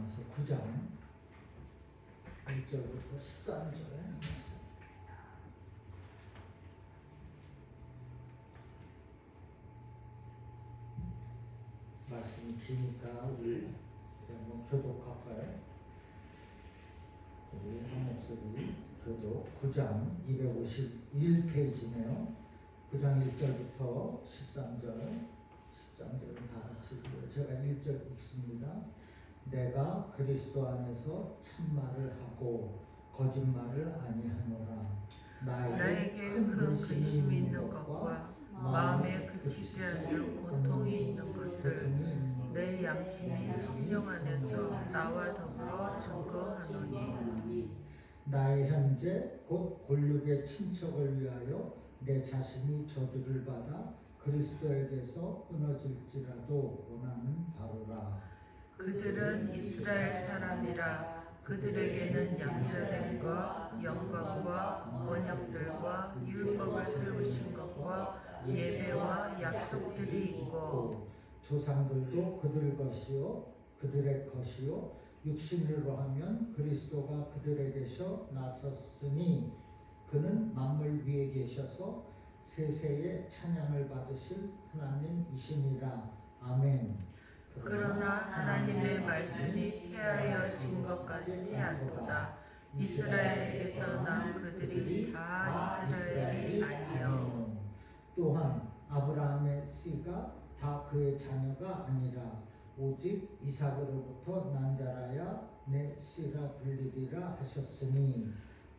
로마서 9장 1절부터 13절에 말씀. 말씀이 기니까 우리 한번 교독할까요? 우리 한 목소리 교독 9장 251페이지네요. 9장 1절부터 13절은 다 같이 읽어요. 제가 1절 읽습니다. 내가 그리스도 안에서 참말을 하고 거짓말을 아니하노라. 나에게 큰 근심이 있는 것과 마음에 그치지 않는 고통이 있는 것을 내 양심이 성령 안에서 나와 더불어 증거하노니, 나의 현재 곧 골육의 친척을 위하여 내 자신이 저주를 받아 그리스도에게서 끊어질지라도 원하는 바로라. 그들은 이스라엘 사람이라. 그들에게는 양자됨과 영광과 언약들과 율법을 세우신 것과 예배와 약속들이 있고, 조상들도 그들 것이요 그들의 것이요 육신으로 하면 그리스도가 그들에게서 나섰으니 그는 만물 위에 계셔서 세세의 찬양을 받으실 하나님이시니라. 아멘. 그러나 하나님의 말씀이 폐하여진 것 같지 않도다. 이스라엘에게서 난 그들이 다 이스라엘이 아니요. 또한 아브라함의 씨가 다 그의 자녀가 아니라 오직 이삭으로부터 난 자라야 내 씨라 불리리라 하셨으니,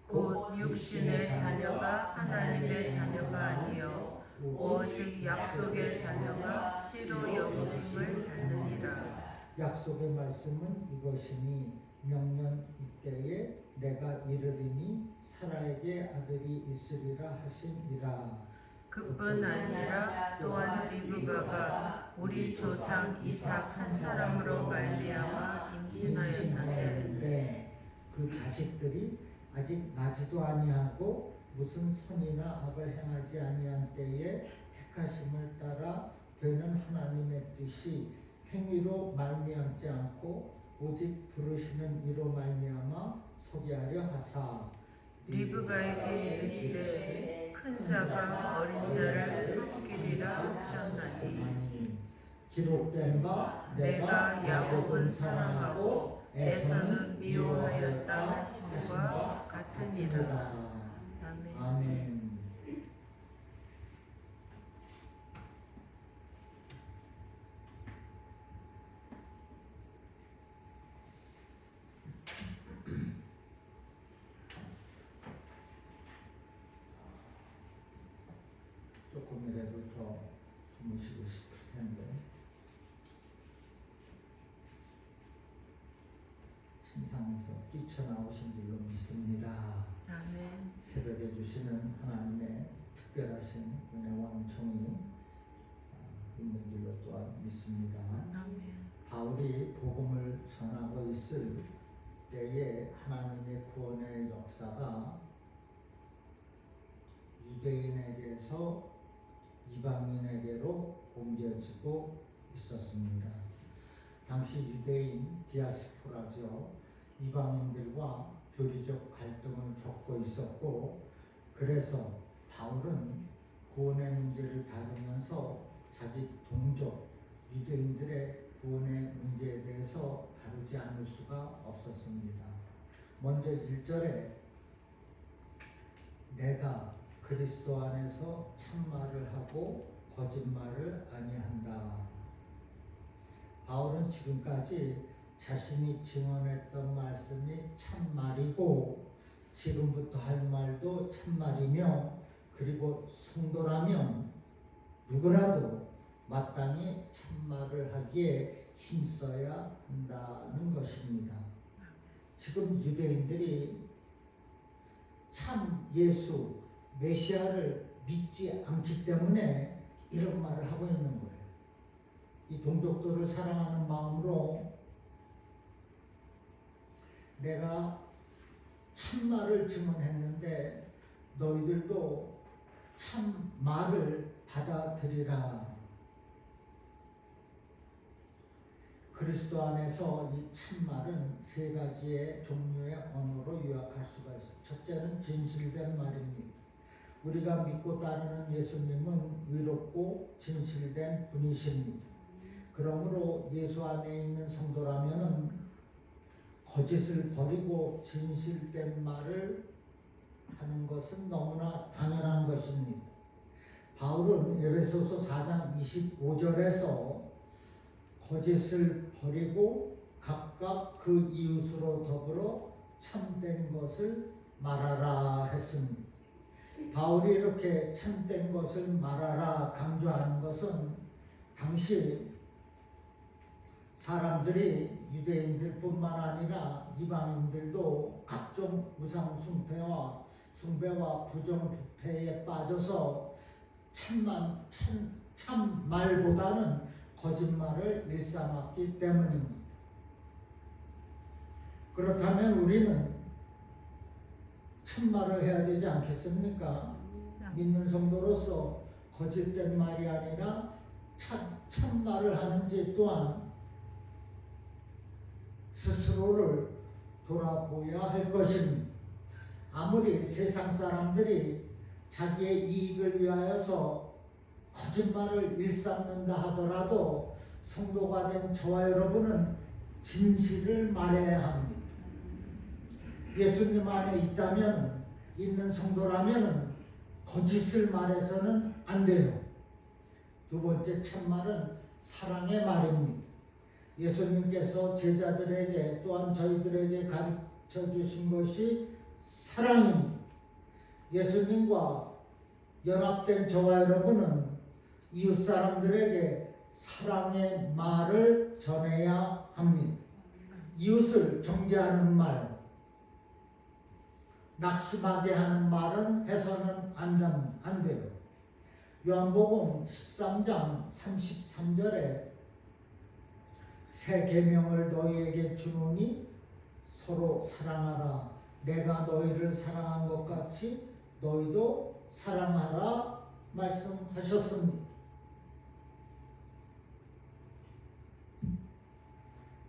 곧 육신의 자녀가 하나님의 자녀가 아니요 오직 약속의 자녀가 씨로 여기심을 받느니라. 약속의 말씀은 이것이니 명년 이때에 내가 이르리니 사라에게 아들이 있으리라 하시니라. 그뿐 아니라 또한 리브가가 우리 조상 이삭 한 사람으로 말미암아 임신하였는데, 그 자식들이 아직 나지도 아니하고 무슨 선이나 악을 행하지 아니한 때에 택하심을 따라 되는 하나님의 뜻이 행위로 말미암지 않고 오직 부르시는 이로 말미암아 소개하려 하사, 리브가에게 이르시되 큰 자가 어린 자를 섬기리라 하셨나니, 기록된 바 내가 야곱은 사랑하고 에서는 미워하였다 하심과 같으니라. 아멘. 아멘. 조금이라도 더 주무시고 싶을 텐데 심상에서 뛰쳐나오신 줄로 믿습니다. 아멘. 새벽에 주시는 하나님의 특별하신 은혜와 은총이 있는 줄로 또한 믿습니다. 아멘. 바울이 복음을 전하고 있을 때에 하나님의 구원의 역사가 유대인에게서 이방인에게로 옮겨지고 있었습니다. 당시 유대인 디아스포라죠. 이방인들과 교리적 갈등을 겪고 있었고, 그래서 바울은 구원의 문제를 다루면서 자기 동족 유대인들의 구원의 문제에 대해서 다루지 않을 수가 없었습니다. 먼저 1절에 내가 그리스도 안에서 참말을 하고 거짓말을 아니한다. 바울은 지금까지 자신이 증언했던 말씀이 참말이고 지금부터 할 말도 참말이며, 그리고 성도라면 누구라도 마땅히 참말을 하기에 힘써야 한다는 것입니다. 지금 유대인들이 참 예수 메시아를 믿지 않기 때문에 이런 말을 하고 있는 거예요. 이 동족들을 사랑하는 마음으로 내가 참말을 증언했는데 너희들도 참말을 받아들이라. 그리스도 안에서 이 참말은 세 가지의 종류의 언어로 요약할 수가 있습니다. 첫째는 진실된 말입니다. 우리가 믿고 따르는 예수님은 의롭고 진실된 분이십니다. 그러므로 예수 안에 있는 성도라면은 거짓을 버리고 진실된 말을 하는 것은 너무나 당연한 것입니다. 바울은 에베소서 4장 25절에서 거짓을 버리고 각각 그 이웃으로 더불어 참된 것을 말하라 했습니다. 바울이 이렇게 참된 것을 말하라 강조하는 것은 당시 사람들이 유대인들뿐만 아니라 이방인들도 각종 우상 숭배와 부정부패에 빠져서 참 말보다는 거짓말을 일삼았기 때문입니다. 그렇다면 우리는 참말을 해야 되지 않겠습니까? 믿는 성도로서 거짓된 말이 아니라 참말을 하는지 또한 스스로를 돌아보아야 할 것입니다. 아무리 세상 사람들이 자기의 이익을 위하여서 거짓말을 일삼는다 하더라도 성도가 된 저와 여러분은 진실을 말해야 합니다. 예수님 안에 있는 성도라면 거짓을 말해서는 안 돼요. 두 번째 참말은 사랑의 말입니다. 예수님께서 제자들에게 또한 저희들에게 가르쳐 주신 것이 사랑입니다. 예수님과 연합된 저와 여러분은 이웃 사람들에게 사랑의 말을 전해야 합니다. 이웃을 정죄하는 말, 낙심하게 하는 말은 해서는 안 돼요. 요한복음 13장 33절에 새 계명을 너희에게 주노니 서로 사랑하라. 내가 너희를 사랑한 것 같이 너희도 사랑하라 말씀하셨습니다.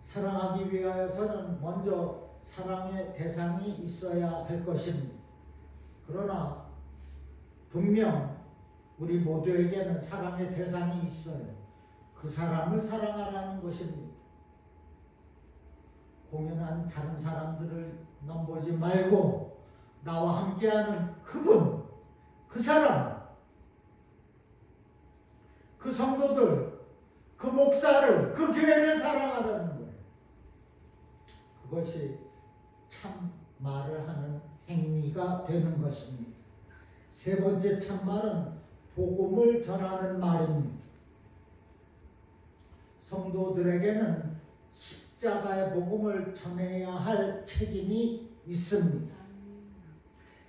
사랑하기 위하여서는 먼저 사랑의 대상이 있어야 할 것입니다. 그러나 분명 우리 모두에게는 사랑의 대상이 있어요. 그 사람을 사랑하라는 것입니다. 공연한 다른 사람들을 넘보지 말고 나와 함께하는 그분, 그 사람, 그 성도들, 그 목사를, 그 교회를 사랑하라는 거예요. 그것이 참 말을 하는 행위가 되는 것입니다. 세 번째 참말은 복음을 전하는 말입니다. 성도들에게는 십자가의 복음을 전해야 할 책임이 있습니다.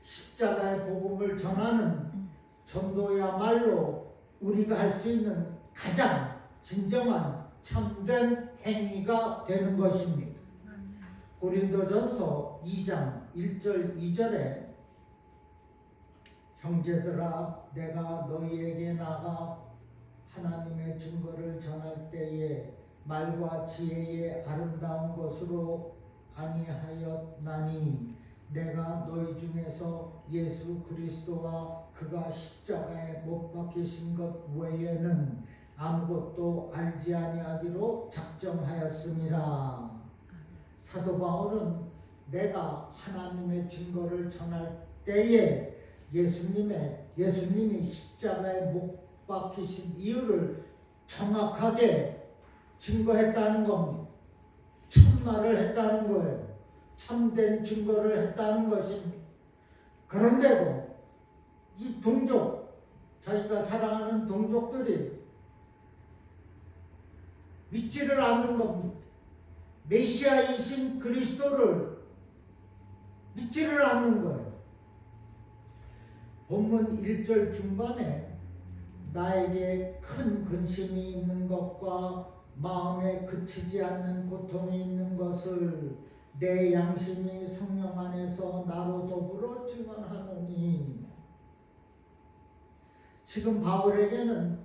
십자가의 복음을 전하는 전도야말로 우리가 할 수 있는 가장 진정한 참된 행위가 되는 것입니다. 고린도전서 2장 1절 2절에 형제들아 내가 너희에게 나가 하나님의 증거를 전할 때에 말과 지혜의 아름다운 것으로 아니하였나니 내가 너희 중에서 예수 그리스도와 그가 십자가에 못 박히신 것 외에는 아무것도 알지 아니하기로 작정하였음이라. 사도 바울은 내가 하나님의 증거를 전할 때에 예수님이 십자가에 못 박히신 이유를 정확하게 증거했다는 겁니다. 참말을 했다는 거예요. 참된 증거를 했다는 것입니다. 그런데도 이 자기가 사랑하는 동족들이 믿지를 않는 겁니다. 메시아이신 그리스도를 믿지를 않는 거예요. 본문 1절 중반에 나에게 큰 근심이 있는 것과 마음에 그치지 않는 고통이 있는 것을 내 양심이 성령 안에서 나로 더불어 증언하노니. 지금 바울에게는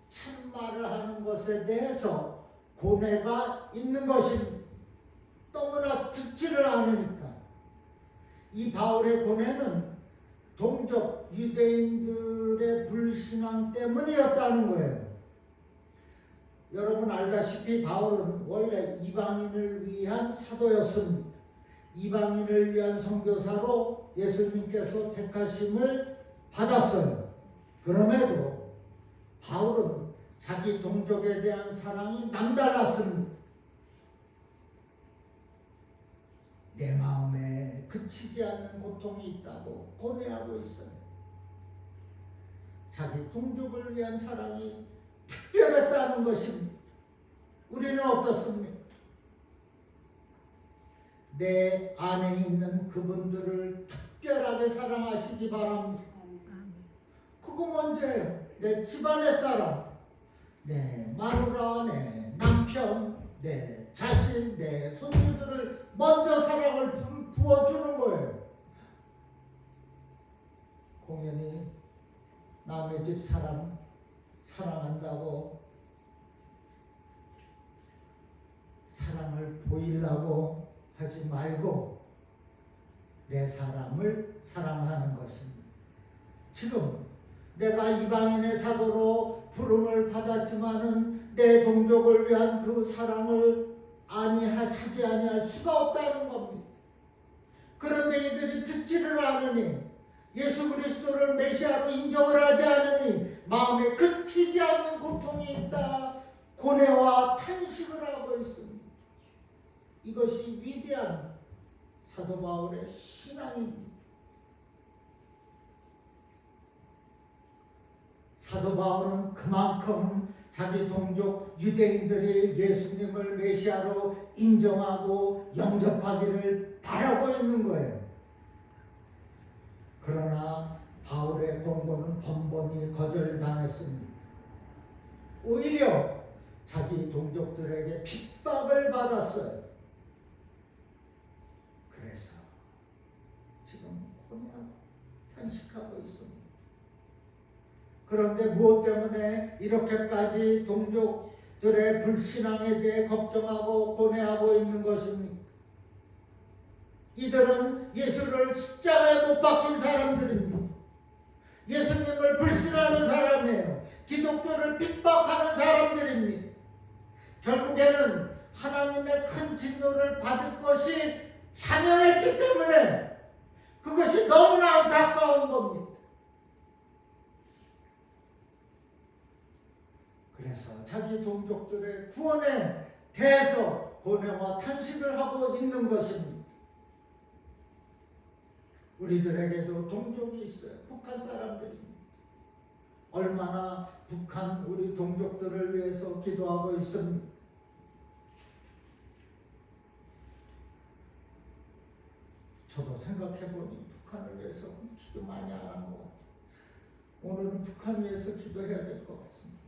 참말을 하는 것에 대해서 고뇌가 있는 것입니다. 너무나 듣지를 않으니까. 이 바울의 고뇌는 동족 유대인들의 불신앙 때문이었다는 거예요. 여러분 알다시피 바울은 원래 이방인을 위한 사도였습니다. 이방인을 위한 선교사로 예수님께서 택하심을 받았어요. 그럼에도 바울은 자기 동족에 대한 사랑이 남달랐습니다. 내 마음에 그치지 않는 고통이 있다고 고뇌하고 있어요. 자기 동족을 위한 사랑이 특별했다는 것입니다. 우리는 어떻습니까? 내 안에 있는 그분들을 특별하게 사랑하시기 바랍니다. 그거 먼저예요. 내 집안의 사람, 내 마누라, 내 남편, 내 자신, 내 손주들을 먼저 사랑을 부어주는 거예요. 공연히 남의 집 사람 사랑한다고 사랑을 보이려고 하지 말고 내 사람을 사랑하는 것입니다. 지금 내가 이방인의 사도로 부름을 받았지만은 내 동족을 위한 그 사랑을 사지 아니할 수가 없다는 겁니다. 그런데 이들이 듣지를 않으니 예수 그리스도를 메시아로 인정을 하지 않으니 마음에 그치지 않는 고통이 있다. 고뇌와 탄식을 하고 있습니다. 이것이 위대한 사도 바울의 신앙입니다. 사도 바울은 그만큼 자기 동족 유대인들이 예수님을 메시아로 인정하고 영접하기를 바라고 있는 거예요. 그러나 바울의 권고는 번번이 거절당했습니다. 오히려 자기 동족들에게 핍박을 받았어요. 그래서 지금 고뇌하고 탄식하고 있습니다. 그런데 무엇 때문에 이렇게까지 동족들의 불신앙에 대해 걱정하고 고뇌하고 있는 것입니까? 이들은 예수를 십자가에 못 박힌 사람들입니다. 예수님을 불신하는 사람이에요. 기독교를 핍박하는 사람들입니다. 결국에는 하나님의 큰 진노를 받을 것이 자명했기 때문에 그것이 너무나 안타까운 겁니다. 그래서 자기 동족들의 구원에 대해서 고뇌와 탄식을 하고 있는 것입니다. 우리들에게도 동족이 있어요. 북한 사람들입니다. 얼마나 북한 우리 동족들을 위해서 기도하고 있습니다. 저도 생각해보니 북한을 위해서 기도 많이 안 한 것 같아요. 오늘은 북한 위해서 기도해야 될 것 같습니다.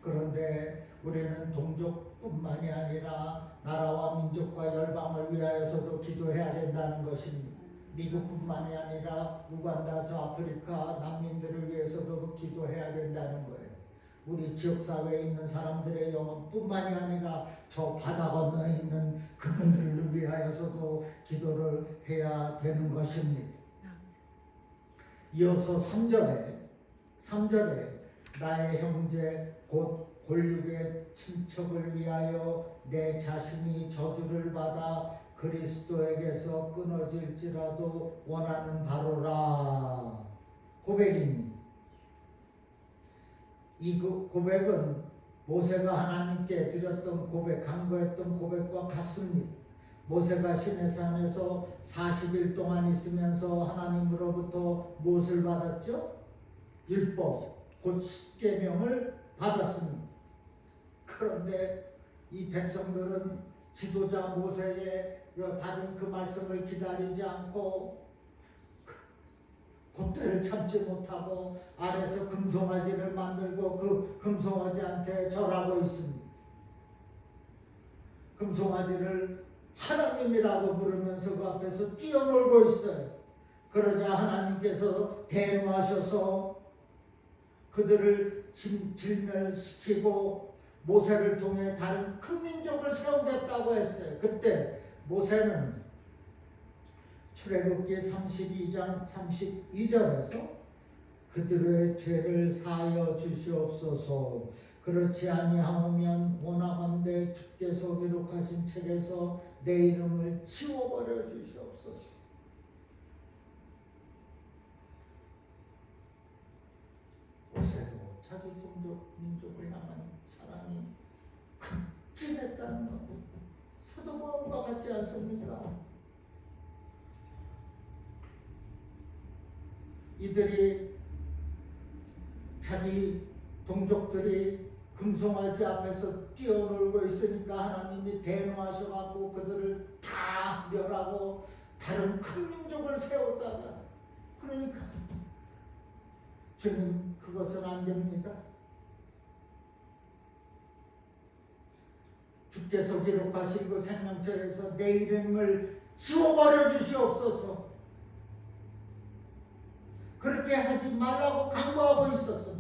그런데 우리는 동족뿐만이 아니라 나라와 민족과 열방을 위하여서도 기도해야 된다는 것입니다. 미국뿐만이 아니라 우간다, 저 아프리카 난민들을 위해서도 기도해야 된다는 거예요. 우리 지역사회에 있는 사람들의 영혼뿐만이 아니라 저 바다 건너에 있는 그분들을 위하여서도 기도를 해야 되는 것입니다. 이어서 3절에 나의 형제 곧 골육의 친척을 위하여 내 자신이 저주를 받아 그리스도에게서 끊어질지라도 원하는 바로라 고백입니다. 이 고백은 모세가 하나님께 드렸던 고백, 간구했던 고백과 같습니다. 모세가 시내산에서 40일 동안 있으면서 하나님으로부터 무엇을 받았죠? 율법, 곧 십계명을 받았습니다. 그런데 이 백성들은 지도자 모세의 받은 그 말씀을 기다리지 않고 그때를 참지 못하고 아래서 금송아지를 만들고 그 금송아지한테 절하고 있습니다. 금송아지를 하나님이라고 부르면서 그 앞에서 뛰어놀고 있어요. 그러자 하나님께서 대노하셔서 그들을 질멸시키고 모세를 통해 다른 큰 민족을 세우겠다고 했어요. 그때 모세는 출애굽기 32장 32절에서 그들의 죄를 사하여 주시옵소서. 그렇지 아니하면 원하건대 주께서 기록하신 책에서 내 이름을 지워버려 주시옵소서. 모세도 자기 동족 민족을 향한 사랑이 극진했다는 것, 사도 바울과 같지 않습니까? 이들이 자기 동족들이 금송아지 앞에서 뛰어놀고 있으니까 하나님이 대노하셔가지고 그들을 다 멸하고 다른 큰 민족을 세웠다면, 그러니까 주님 그것은 안 됩니다. 주께서 기록하신 그 생명책에서 내 이름을 지워버려 주시옵소서. 그렇게 하지 말라고 강구하고 있었습니다.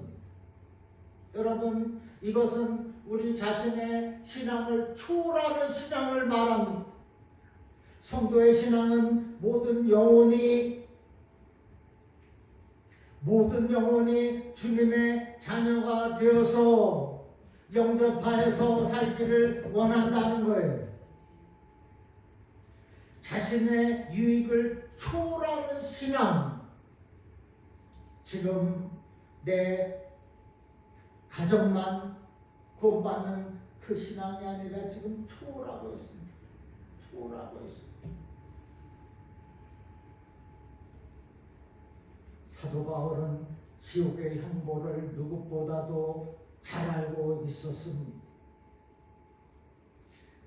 여러분, 이것은 우리 자신의 신앙을 초월하는 신앙을 말합니다. 성도의 신앙은 모든 영혼이 주님의 자녀가 되어서 영접하여서 살기를 원한다는 거예요. 자신의 유익을 초월하는 신앙. 지금 내 가정만 구원받는 그 신앙이 아니라 지금 초월하고 있습니다. 초월하고 있습니다. 사도 바울은 지옥의 형벌을 누구보다도 잘 알고 있었습니다.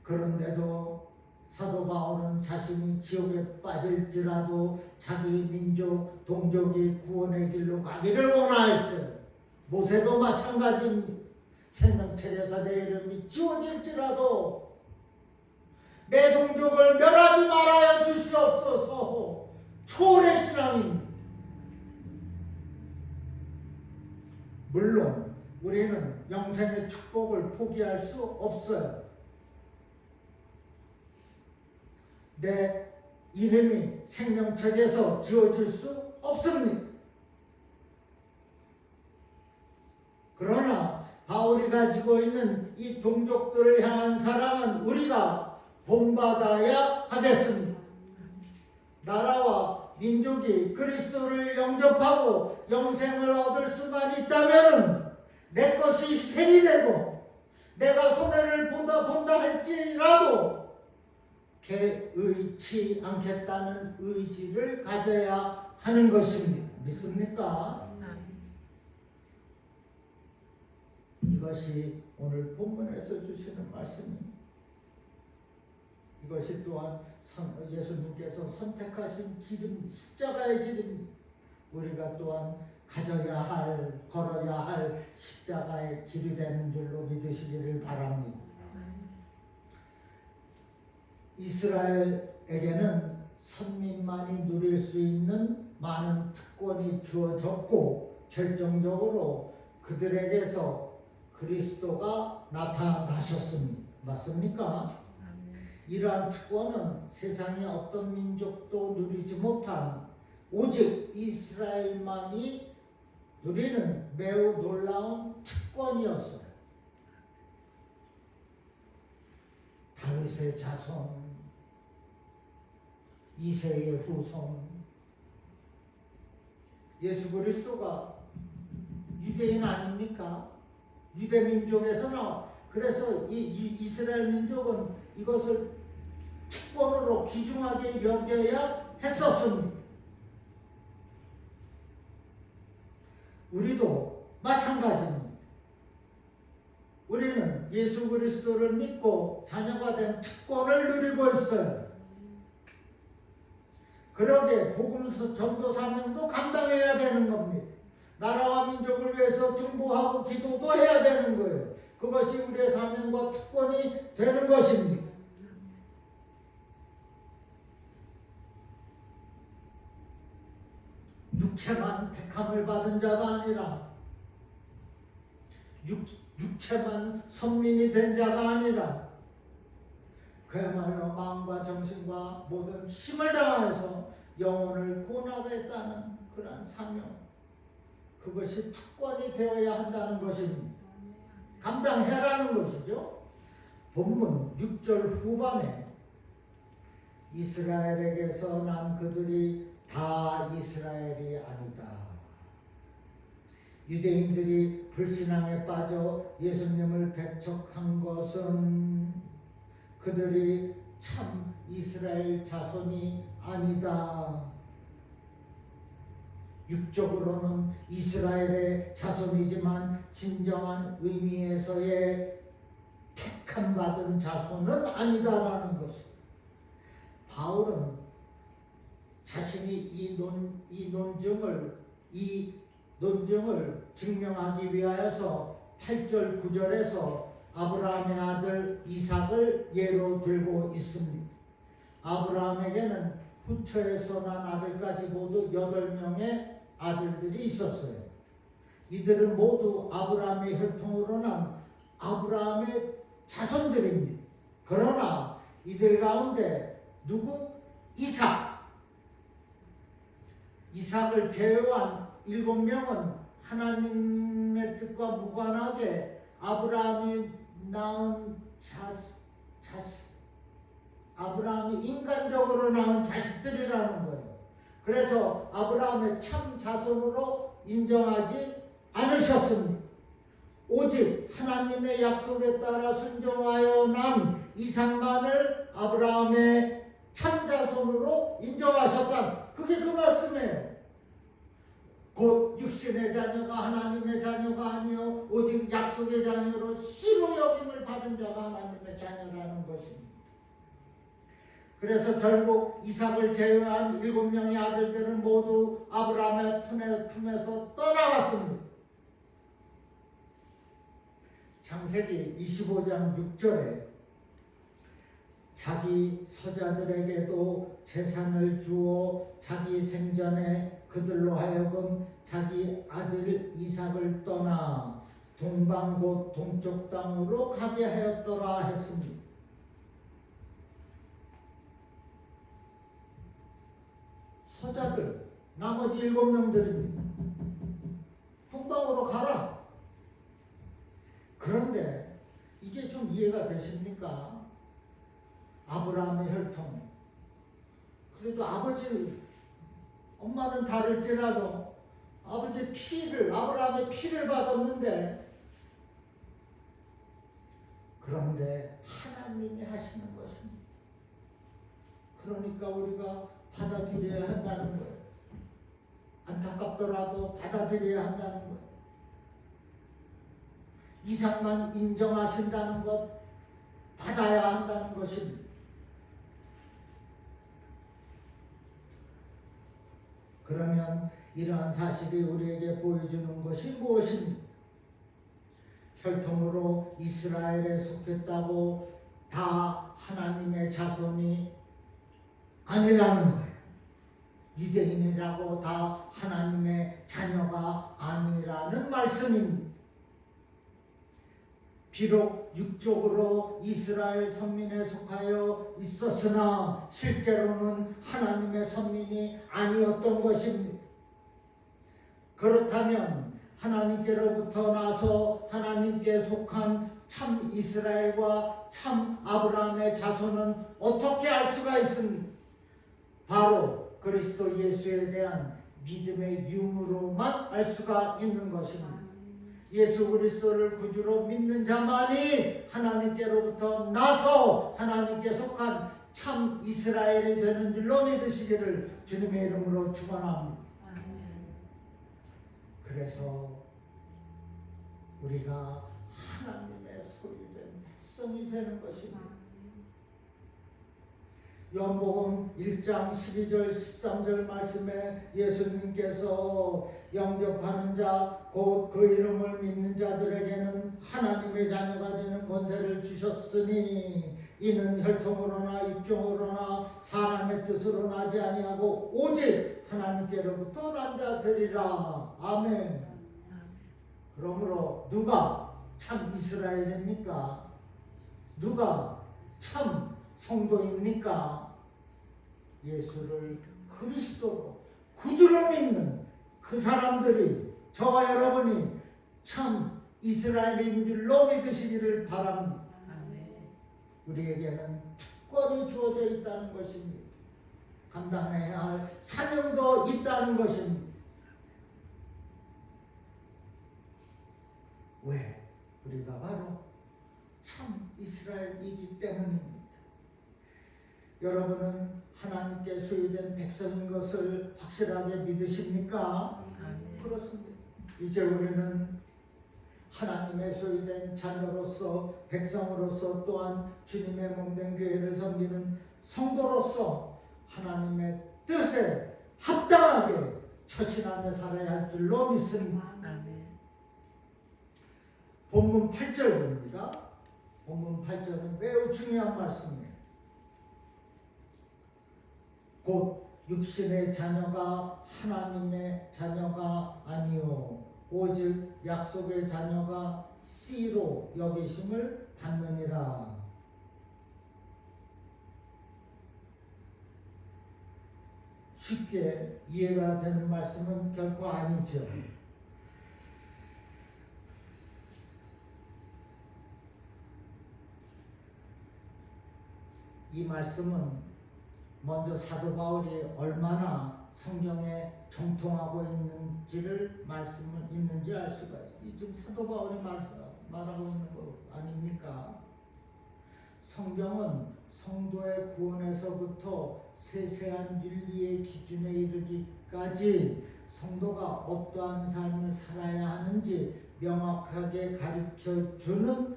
그런데도 사도 바울은 자신이 지옥에 빠질지라도 자기 민족, 동족이 구원의 길로 가기를 원하였어요. 모세도 마찬가지입니다. 생명책에서 내 이름이 지워질지라도 내 동족을 멸하지 말아야 주시옵소서. 초월의 신앙입니다. 물론 우리는 영생의 축복을 포기할 수 없어요. 내 이름이 생명책에서 지워질 수 없습니다. 그러나 바울이 가지고 있는 이 동족들을 향한 사랑은 우리가 본받아야 하겠습니다. 나라와 민족이 그리스도를 영접하고 영생을 얻을 수만 있다면 내 것이 희생이 되고 내가 손해를 본다 할지라도 개의치 않겠다는 의지를 가져야 하는 것입니다. 믿습니까? 이것이 오늘 본문에서 주시는 말씀입니다. 이것이 또한 예수님께서 선택하신 길은 십자가의 길입니다. 우리가 또한 걸어야 할 십자가의 길이 되는 줄로 믿으시기를 바랍니다. 이스라엘에게는 선민만이 누릴 수 있는 많은 특권이 주어졌고 결정적으로 그들에게서 그리스도가 나타나셨습니다. 맞습니까? 이러한 특권은 세상의 어떤 민족도 누리지 못한 오직 이스라엘만이 누리는 매우 놀라운 특권이었어요. 다윗의 자손, 이새의 후손, 예수 그리스도가 유대인 아닙니까? 유대 민족에서는 그래서 이 이스라엘 민족은 이것을 특권으로 귀중하게 여겨야 했었습니다. 우리도 마찬가지입니다. 우리는 예수 그리스도를 믿고 자녀가 된 특권을 누리고 있어요. 그러게 복음 전도 사명도 감당해야 되는 겁니다. 나라와 민족을 위해서 중보하고 기도도 해야 되는 거예요. 그것이 우리의 사명과 특권이 되는 것입니다. 육체만 택함을 받은 자가 아니라 육체만 선민이 된 자가 아니라 그야말로 마음과 정신과 모든 힘을 다하여서 영혼을 구원하겠다는 그러한 사명, 그것이 특권이 되어야 한다는 것입니다. 감당해라는 것이죠. 본문 6절 후반에 이스라엘에게서 난 그들이 다 이스라엘이 아니다. 유대인들이 불신앙에 빠져 예수님을 배척한 것은 그들이 참 이스라엘 자손이 아니다. 육적으로는 이스라엘의 자손이지만 진정한 의미에서의 택함 받은 자손은 아니다라는 것입니다. 바울은 자신이 이 논증을 증명하기 위하여서 8절 9절에서 아브라함의 아들 이삭을 예로 들고 있습니다. 아브라함에게는 후처에서 난 아들까지 모두 8명의 아들들이 있었어요. 이들은 모두 아브라함의 혈통으로 난 아브라함의 자손들입니다. 그러나 이들 가운데 누구? 이삭을 제외한 7명은 하나님의 뜻과 무관하게 아브라함이 인간적으로 낳은 자식들이라는 거예요. 그래서 아브라함의 참 자손으로 인정하지 않으셨습니다. 오직 하나님의 약속에 따라 순종하여 난 이삭만을 아브라함의 참 자손으로 인정하셨다. 그게 그 말씀이에요. 곧 육신의 자녀가 하나님의 자녀가 아니요 오직 약속의 자녀로 씨로 여김을 받은 자가 하나님의 자녀라는 것입니다. 그래서 결국 이삭을 제외한 7명의 아들들은 모두 아브라함의 품에서 떠나갔습니다. 창세기 25장 6절에 자기 서자들에게도 재산을 주어 자기 생전에 그들로 하여금 자기 아들 이삭을 떠나 동방 곧 동쪽 땅으로 가게 하였더라 했습니다. 서자들 나머지 7명들입니다. 동방으로 가라. 그런데 이게 좀 이해가 되십니까? 아브라함의 혈통. 그래도 엄마는 다를지라도 아브라함의 피를 받았는데, 그런데 하나님이 하시는 것입니다. 그러니까 우리가 받아들여야 한다는 거예요. 안타깝더라도 받아들여야 한다는 거예요. 이삭만 인정하신다는 것, 받아야 한다는 것입니다. 그러면 이러한 사실이 우리에게 보여주는 것이 무엇입니까? 혈통으로 이스라엘에 속했다고 다 하나님의 자손이 아니라는 거예요. 유대인이라고 다 하나님의 자녀가 아니라는 말씀입니다. 비록 육적으로 이스라엘 선민에 속하여 있었으나 실제로는 하나님의 선민이 아니었던 것입니다. 그렇다면 하나님께로부터 나서 하나님께 속한 참 이스라엘과 참 아브라함의 자손은 어떻게 알 수가 있습니까? 바로 그리스도 예수에 대한 믿음의 유무로만 알 수가 있는 것입니다. 예수 그리스도를 구주로 믿는 자만이 하나님께로부터 나서 하나님께 속한 참 이스라엘이 되는 줄로 믿으시기를 주님의 이름으로 축원합니다. 그래서 우리가 하나님의 소유된 백성이 되는 것입니다. 요한복음 1장 12절 13절 말씀에 예수님께서 영접하는 자 곧 그 이름을 믿는 자들에게는 하나님의 자녀가 되는 권세를 주셨으니 이는 혈통으로나 육종으로나 사람의 뜻으로 나지 아니하고 오직 하나님께로부터 난 자들이라. 아멘. 그러므로 누가 참 이스라엘입니까? 누가 참 성도입니까? 예수를 그리스도로 구주로 믿는 그 사람들이, 저와 여러분이 참 이스라엘인 줄로 믿으시기를 바랍니다. 우리에게는 특권이 주어져 있다는 것입니다. 감당해야 할 사명도 있다는 것입니다. 왜? 우리가 바로 참 이스라엘이기 때문입니다. 여러분은 하나님께 소유된 백성인 것을 확실하게 믿으십니까? 그렇습니다. 이제 우리는 하나님의 소유된 자녀로서, 백성으로서, 또한 주님의 몸된 교회를 섬기는 성도로서 하나님의 뜻에 합당하게 처신하며 살아야 할 줄로 믿습니다. 본문 8절 봅니다. 본문 8절은 매우 중요한 말씀이에요. 곧 육신의 자녀가 하나님의 자녀가 아니요 오직 약속의 자녀가 씨로 여기심을 받느니라. 쉽게 이해가 되는 말씀은 결코 아니죠. 이 말씀은 먼저 사도 바울이 얼마나 성경에 정통하고 있는지를 있는지 알 수가 있어요. 지금 사도 바울이 말하고 있는 거 아닙니까? 성경은 성도의 구원에서부터 세세한 윤리의 기준에 이르기까지 성도가 어떠한 삶을 살아야 하는지 명확하게 가르쳐주는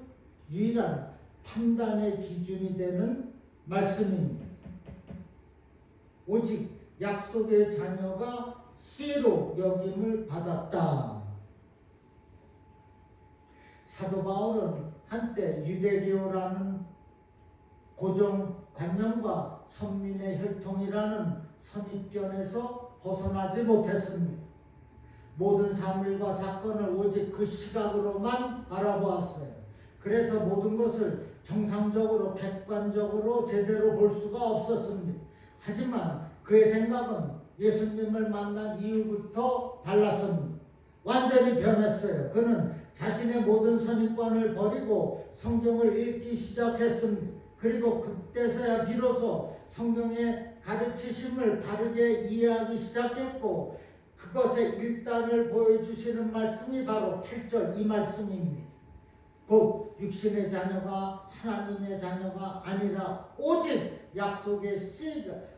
유일한 판단의 기준이 되는 말씀입니다. 오직 약속의 자녀가 씨로 여김을 받았다. 사도 바울은 한때 유대교라는 고정관념과 선민의 혈통이라는 선입견에서 벗어나지 못했습니다. 모든 사물과 사건을 오직 그 시각으로만 알아보았어요. 그래서 모든 것을 정상적으로 객관적으로 제대로 볼 수가 없었습니다. 하지만 그의 생각은 예수님을 만난 이후부터 달랐습니다. 완전히 변했어요. 그는 자신의 모든 선입관을 버리고 성경을 읽기 시작했습니다. 그리고 그때서야 비로소 성경의 가르치심을 바르게 이해하기 시작했고, 그것의 일단을 보여주시는 말씀이 바로 8절 이 말씀입니다. 곧 육신의 자녀가 하나님의 자녀가 아니라 오직 약속의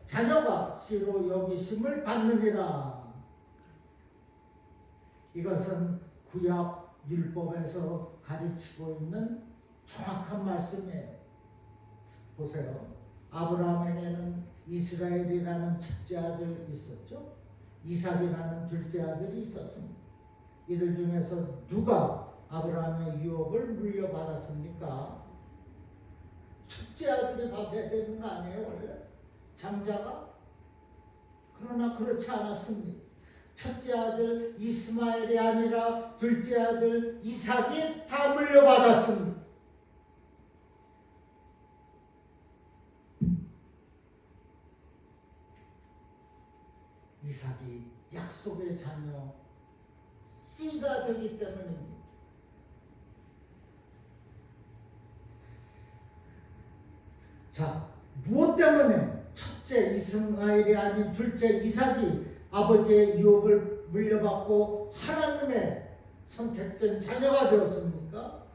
자녀가 씨로 여기심을 받느니라. 이것은 구약 율법에서 가르치고 있는 정확한 말씀이에요. 보세요. 아브라함에게는 이스라엘이라는 첫째 아들이 있었죠. 이삭이라는 둘째 아들이 있었습니다. 이들 중에서 누가 아브라함의 유업을 물려받았습니까? 첫째 아들이 받아야 되는 거 아니에요, 원래? 장자가? 그러나 그렇지 않았습니다. 첫째 아들 이스마엘이 아니라 둘째 아들 이삭이 다 물려받았습니다. 이삭이 약속의 자녀 씨가 되기 때문입니다. 자, 무엇 때문에 첫째 이스마엘이 아닌 둘째 이삭이 아버지의 유업을 물려받고 하나님의 선택된 자녀가 되었습니까?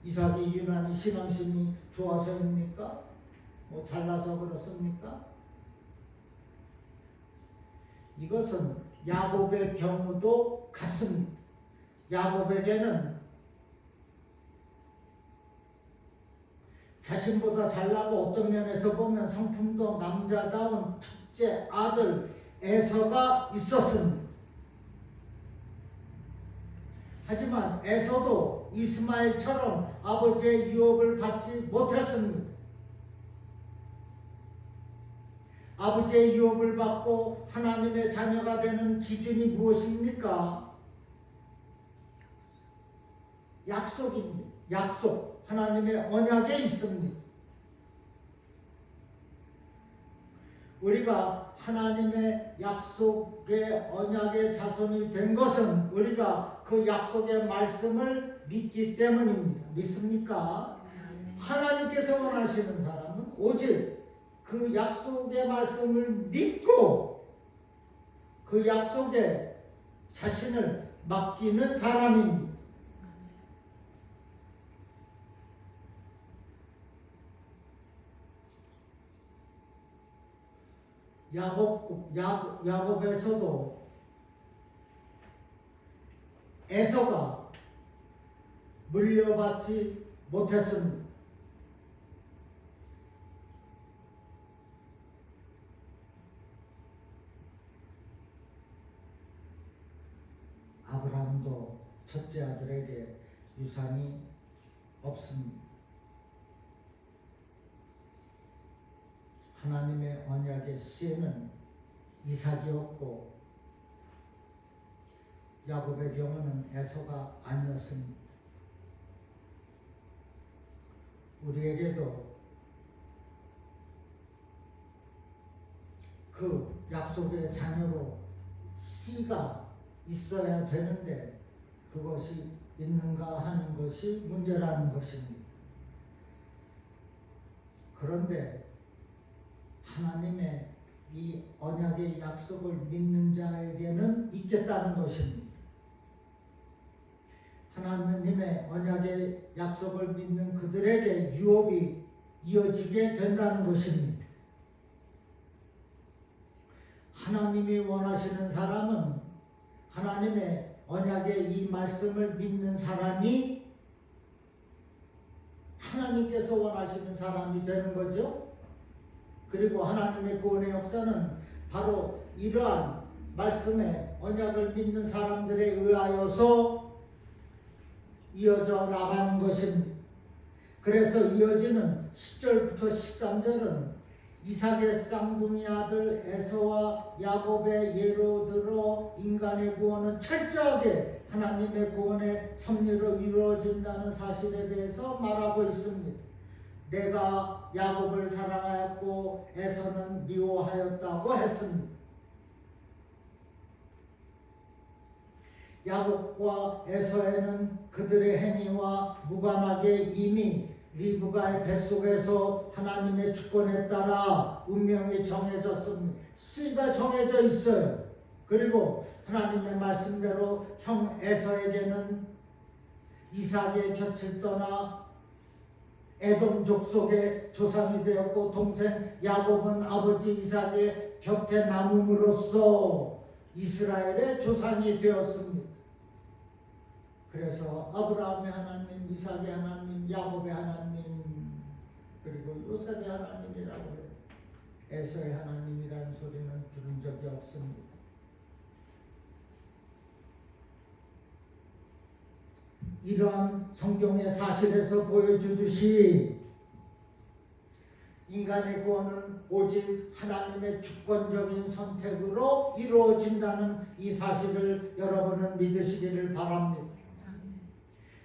이삭이 유난히 신앙심이 좋아서입니까? 뭐 잘나서 그렇습니까? 이것은 야곱의 경우도 같습니다. 야곱에게는 자신보다 잘나고 어떤 면에서 보면 성품도 남자다운 첫째 아들 에서가 있었습니다. 하지만 에서도 이스마엘처럼 아버지의 유업을 받지 못했습니다. 아버지의 유업을 받고 하나님의 자녀가 되는 기준이 무엇입니까? 약속입니다. 약속. 하나님의 언약에 있습니다. 우리가 하나님의 약속의 언약의 자손이 된 것은 우리가 그 약속의 말씀을 믿기 때문입니다. 믿습니까? 하나님께서 원하시는 사람은 오직 그 약속의 말씀을 믿고 그 약속에 자신을 맡기는 사람입니다. 야곱에서도 에서가 물려받지 못했습니다. 아브라함도 첫째 아들에게 유산이 없습니다. 하나님의 언약의 씨는 이삭이었고 야곱의 경우는 에서가 아니었습니다. 우리에게도 그 약속의 자녀로 씨가 있어야 되는데 그것이 있는가 하는 것이 문제라는 것입니다. 그런데 하나님의 이 언약의 약속을 믿는 자에게는 있겠다는 것입니다. 하나님의 언약의 약속을 믿는 그들에게 유업이 이어지게 된다는 것입니다. 하나님이 원하시는 사람은 하나님의 언약의 이 말씀을 믿는 사람이 하나님께서 원하시는 사람이 되는 거죠. 그리고 하나님의 구원의 역사는 바로 이러한 말씀의 언약을 믿는 사람들에 의하여서 이어져 나가는 것입니다. 그래서 이어지는 10절부터 13절은 이삭의 쌍둥이 아들 에서와 야곱의 예로 들어 인간의 구원은 철저하게 하나님의 구원의 섭리로 이루어진다는 사실에 대해서 말하고 있습니다. 내가 야곱을 사랑하였고 에서는 미워하였다고 했습니다. 야곱과 에서에는 그들의 행위와 무관하게 이미 리브가의 뱃속에서 하나님의 주권에 따라 운명이 정해졌습니다. 씨가 정해져 있어요. 그리고 하나님의 말씀대로 형 에서에게는 이삭의 곁을 떠나 에돔 족속의 조상이 되었고 동생 야곱은 아버지 이삭의 곁에 남음으로써 이스라엘의 조상이 되었습니다. 그래서 아브라함의 하나님, 이삭의 하나님, 야곱의 하나님, 그리고 요셉의 하나님이라고 해요. 에서의 하나님이라는 소리는 들은 적이 없습니다. 이러한 성경의 사실에서 보여주듯이 인간의 구원은 오직 하나님의 주권적인 선택으로 이루어진다는 이 사실을 여러분은 믿으시기를 바랍니다.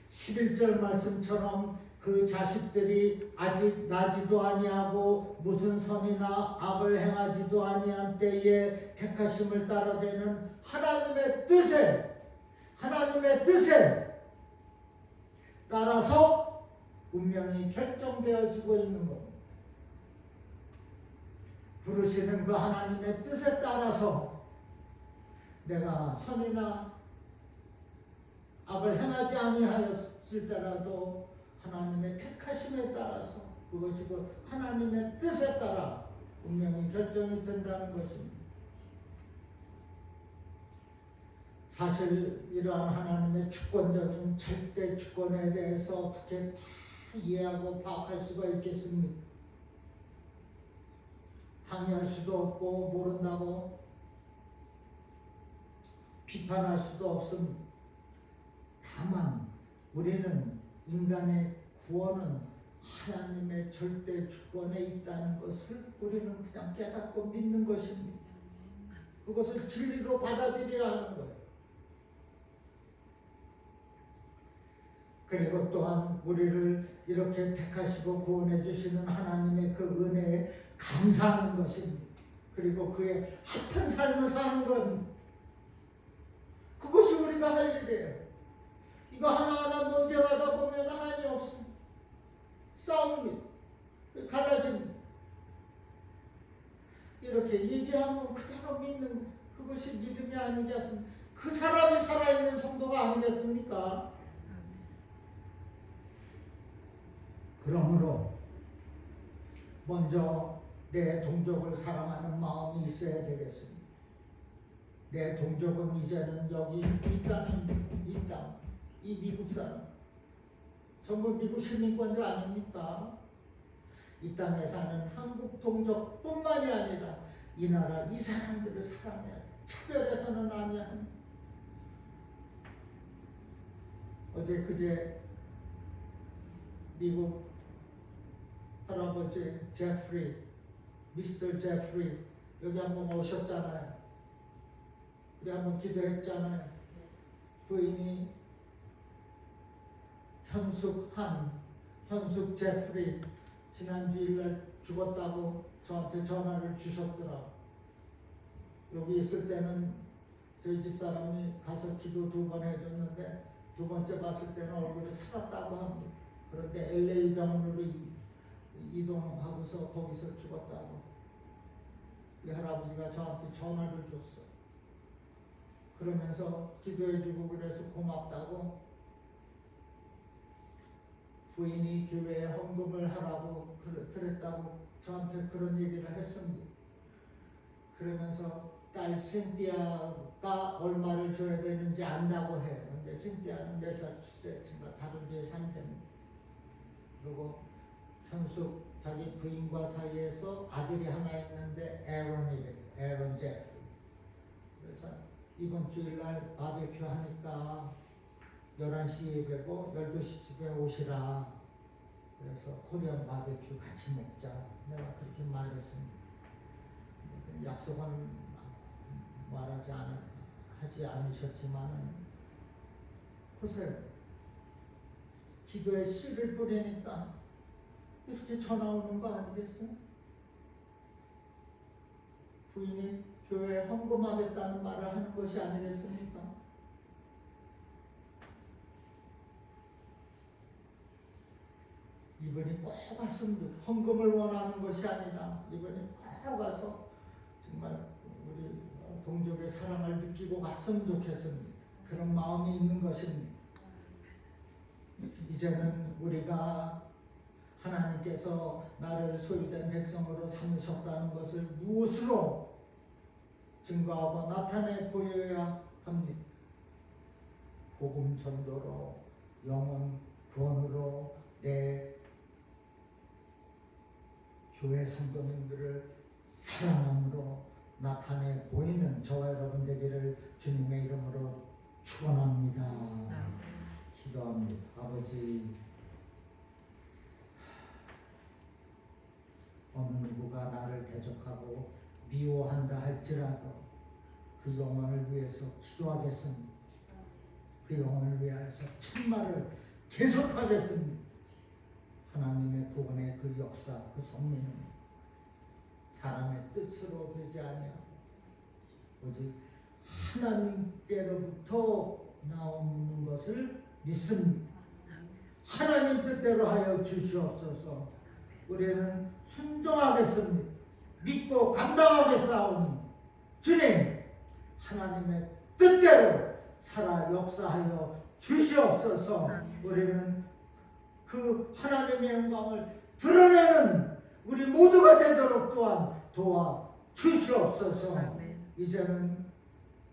11절 말씀처럼 그 자식들이 아직 나지도 아니하고 무슨 선이나 악을 행하지도 아니한 때에 택하심을 따라되는 하나님의 뜻에 따라서 운명이 결정되어지고 있는 겁니다. 부르시는 그 하나님의 뜻에 따라서 내가 선이나 악을 행하지 아니하였을때라도 하나님의 택하심에 따라서 그것이 그 하나님의 뜻에 따라 운명이 결정이 된다는 것입니다. 사실 이러한 하나님의 주권적인 절대 주권에 대해서 어떻게 다 이해하고 파악할 수가 있겠습니까? 항의할 수도 없고 모른다고 비판할 수도 없습니다. 다만 우리는 인간의 구원은 하나님의 절대 주권에 있다는 것을 우리는 그냥 깨닫고 믿는 것입니다. 그것을 진리로 받아들여야 하는 거예요. 그리고 또한 우리를 이렇게 택하시고 구원해 주시는 하나님의 그 은혜에 감사하는 것입니다. 그리고 그의 합한 삶을 사는 겁니다. 그것이 우리가 할 일이에요. 이거 하나하나 논쟁하다 보면 한이 없습니다. 싸웁니다. 갈라집니다. 이렇게 얘기하면 그대로 믿는 그것이 믿음이 아니겠습니까? 그 사람이 살아있는 성도가 아니겠습니까? 그러므로 먼저 내 동족을 사랑하는 마음이 있어야 되겠습니다. 내 동족은 이제는 여기 이 땅입니다. 이 땅, 이 미국 사람 전부 미국 시민권자 아닙니까? 이 땅에 사는 한국 동족뿐만이 아니라 이 나라 이 사람들을 사랑해야 돼. 차별해서는 아니야. 어제 그제 미국 할아버지 제프리, 미스터 제프리 여기 한번 오셨잖아요. 우리 한번 기도했잖아요. 부인이 현숙 제프리 지난 주일날 죽었다고 저한테 전화를 주셨더라. 여기 있을 때는 저희 집사람이 가서 기도 2번 해줬는데 2번째 봤을 때는 얼굴이 살았다고 합니다. 그런데 LA 병원으로 이동하고서 거기서 죽었다고 이 할아버지가 저한테 전화를 줬어. 그러면서 기도해주고 그래서 고맙다고 부인이 교회에 헌금을 하라고 그랬다고 저한테 그런 얘기를 했습니다. 그러면서 딸 신티아가 얼마를 줘야 되는지 안다고 해요. 근데 신티아는 매사추세츠인가 다른 주에 산답니다. 그리고 현숙 자기 부인과 사이에서 아들이 하나 있는데 에런 제프리. 그래서 이번 주일날 바베큐 하니까 11시 예배고 12시 집에 오시라. 그래서 코리안 바베큐 같이 먹자. 내가 그렇게 말했습니다. 약속은 하지 않으셨지만은 보세요. 기도에 씨를 뿌리니까 이렇게 전화 오는 거 아니겠어요? 부인이 교회에 헌금하겠다는 말을 하는 것이 아니겠습니까? 이번이 꼭 왔으면 좋겠어요. 헌금을 원하는 것이 아니라 이번이 꼭 와서 정말 우리 동족의 사랑을 느끼고 갔으면 좋겠습니다. 그런 마음이 있는 것입니다. 이제는 우리가 하나님께서 나를 소유된 백성으로 삼으셨다는 것을 무엇으로 증거하고 나타내 보여야 합니까? 복음 전도로, 영혼 구원으로 내 교회 성도님들을 사랑함으로 나타내 보이는 저와 여러분 되기를 주님의 이름으로 축원합니다. 기도합니다. 아버지, 어느 누구가 나를 대적하고 미워한다 할지라도 그 영혼을 위해서 기도하겠습니다. 그 영혼을 위하여서 참말을 계속하겠습니다. 하나님의 구원의 그 역사, 그 섭리는 사람의 뜻으로 되지 아니하고 오직 하나님께로부터 나오는 것을 믿습니다. 하나님 뜻대로 하여 주시옵소서. 우리는 순종하겠습니다. 믿고 감당하겠사오니 주님 하나님의 뜻대로 살아 역사하여 주시옵소서. 우리는 그 하나님의 영광을 드러내는 우리 모두가 되도록 또한 도와 주시옵소서. 이제는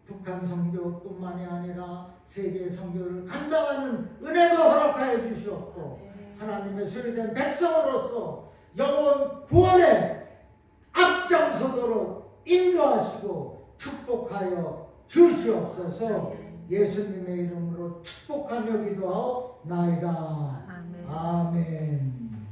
북한 선교뿐만이 아니라 세계 선교를 감당하는 은혜가 허락하여 주시옵고 하나님의 소유된 백성으로서 영혼 구원에 앞장서도록 인도하시고 축복하여 주시옵소서. 예수님의 이름으로 이름으로 축복하며 기도하옵나이다. 아멘. 아멘.